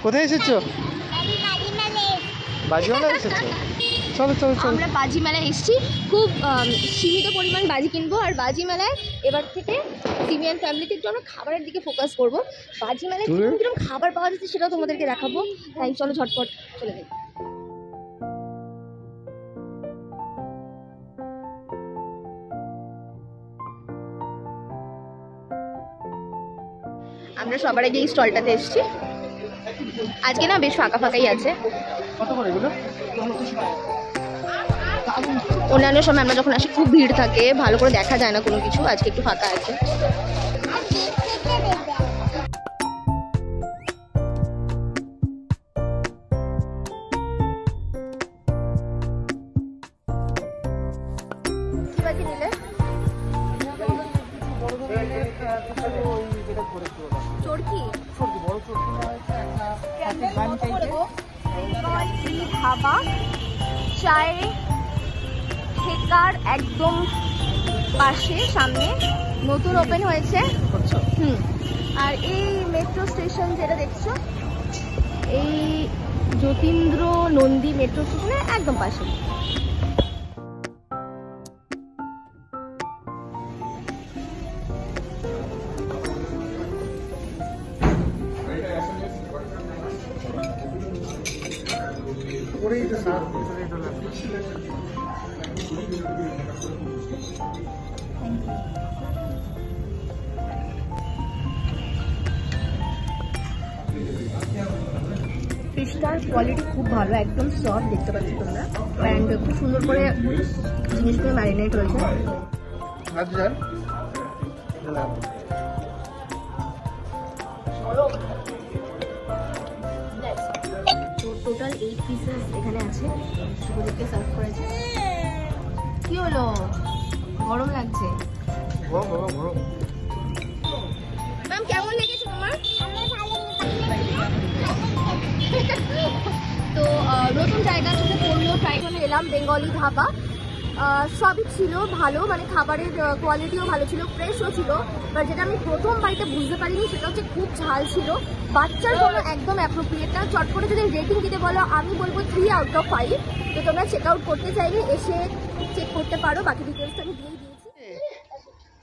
কোথায় এসেছো? বাজি মেলা এসেছো? চলো চলো চলো। আমরা বাজি মেলায় এসেছি, খুব সীমিত পরিমাণ বাজি কিনবো। আর বাজি মেলায় এবার থেকে সিমিয়ান ফ্যামিলিতে একটু আমরা খাবারের দিকে ফোকাস করবো। বাজি মেলায় কিরকম খাবার পাওয়া যাচ্ছে সেটাও তোমাদেরকে দেখাবো। তাই চলো ঝটপট চলে যাই। আমরা সবার আগে এই স্টলটাতে এসেছি। আজকে না বেশ ফাঁকা ফাঁকাই আছে। অন্যান্য সময় আমরা যখন আসি খুব ভিড় থাকে, ভালো করে দেখা যায় না কোনো কিছু। আজকে একটু ফাঁকা আছে। কি বাজি নিলে? চরকি ধাবা চায় ঠেকার একদম পাশে, সামনে নতুন ওপেন হয়েছে। আর এই মেট্রো স্টেশন যেটা দেখছো, এই যতীন্দ্র নন্দী মেট্রো স্টেশনের একদম পাশে। ফিশটার কোয়ালিটি খুব ভালো, একদম সফট দেখতে পাচ্ছি তোমরা। অ্যান্ড খুব সুন্দর করে জিনিসগুলো ম্যারিনেট হয়েছে। টোটাল 8 পিসেস এখানে আছে, শুভদীপকে সার্ভ করেছে। কি হলো, গরম লাগছে? ম্যাম কেমন লেগেছে তোমার? তো নতুন জায়গা থেকে পড়লো, ট্রাই করে এলাম। বেঙ্গলি ধাবা, সবই ছিল ভালো, মানে খাবারের কোয়ালিটিও ভালো ছিল, ফ্রেশও ছিল। বাট যেটা আমি প্রথম বাড়িতে বুঝতে পারিনি সেটা হচ্ছে খুব ঝাল ছিল। বাচ্চার জন্য একদম অ্যাপ্রোপ্রিয়েট না। চট করে যদি রেটিং দিতে বলো, আমি বলবো 3 আউট অফ 5। তো তোমরা চেক আউট করতে চাইলে এসে চেক করতে পারো, বাকি ডিটেলস আমি দিয়ে দিয়েছি।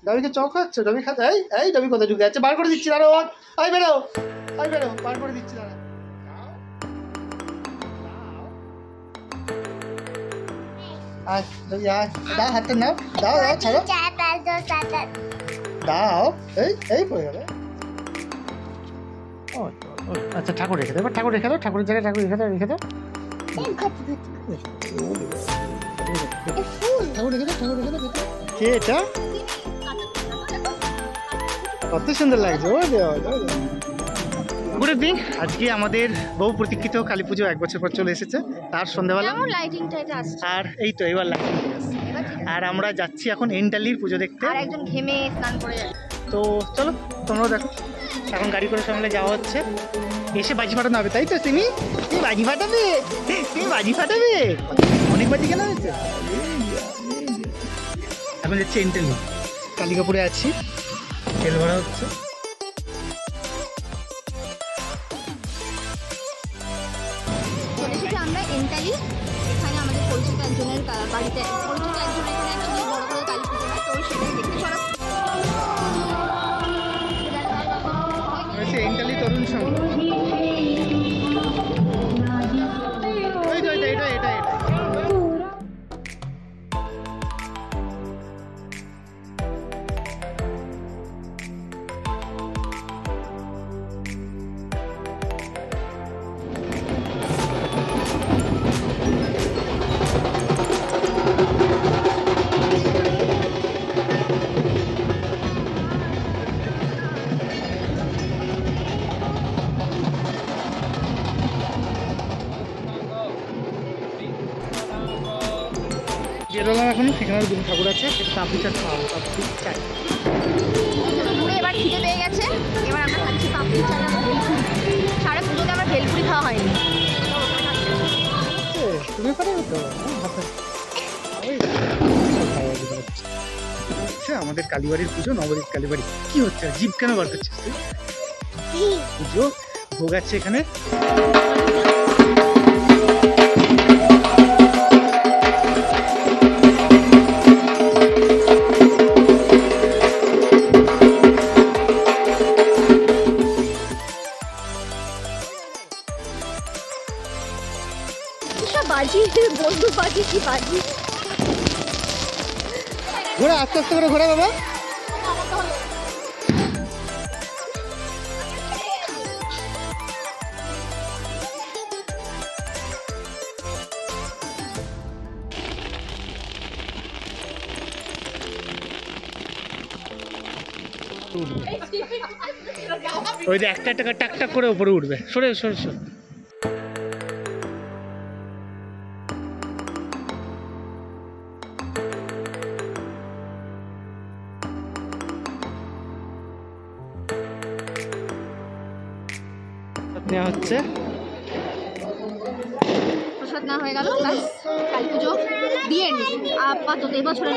ডবিকে চক খাচ্ছে, ডবি খাচ্ছে। এই ডবি কোথায় ঢুকে যাচ্ছে? বার করে দিচ্ছি, দাঁড়ো। আই বেরো, আই বেরো, বার করে দিচ্ছি, দাঁড়া। আয় ডবি আয়, দাও হাতে নাও, দাও দাও, ছাড়ো দাও। এই পড়ে গেলে। আচ্ছা ঠাকুর রেখে দাও, ঠাকুর রেখে দাও, ঠাকুরের জায়গায় ঠাকুর রেখে দাও, রেখে দাও। ঠাকুর রেখে দাও, ঠাকুর রেখে দাও। কে এটা? কত সুন্দর লাগছে। Good evening. আজকে আমাদের বহু প্রতীক্ষিত কালী পুজো 1 বছর পর চলে এসেছে। তার সন্ধ্যাবেলা আর এই তো এবার লাইটিং। আর আমরা যাচ্ছি এখন এন্টালির পুজো দেখতে। আর একজন ঘেমে স্নান করে যাচ্ছে। তো চলো তোমরাও দেখো। এখন গাড়ি করে সামনে যাওয়া হচ্ছে। এসে বাজি ফাটানো হবে, তাই তো? তুমি বাজি ফাটাবে? তুমি বাজি ফাটাবে? অনেক বাজি কেনা হয়েছে। এখন যাচ্ছি এন্টালি, কালিকাপুরে আছি, তেল ভরা হচ্ছে। আমরা এন্টালি, এখানে আমাদের পরিচিত একজনের বাড়িতে, পরিচিত একজন এখানে অ্যাকচুয়ালি বড় করে কালী পুজো হয়, তো সেটাই দেখতে চলো। এন্টালি তরুণ সংঘ। এটা বেরোলাম এখন। সেখানে দুটো ঠাকুর আছে, সেটা পাপড়ি চাট খাওয়াবো, পাপড়ি চাট। এবার খিদে পেয়ে গেছে, এবার আমরা খাচ্ছি পাপড়ি চাট। সারা পুজোতে আমার ভেলপুরি খাওয়া হয়নি। তুমি পারো তো? হচ্ছে আমাদের কালীবাড়ির পুজো, নবদ্বীপ কালীবাড়ি। কি হচ্ছে? জিভ কেন বার করছিস তুই? পুজো ভোগ আছে এখানে। বাজি বন্ধু বাজি কি বাজি। ঘোরা আস্তে আস্তে করে ঘোরা বাবা। ওই যে একটা টাকা টাক টাক করে উপরে উঠবে। সরে সরে সরে। নেওয়া হচ্ছে, প্রসাদ না হয়ে গেল, কালী পুজো দিয়ে নি আপাতত এবছরে।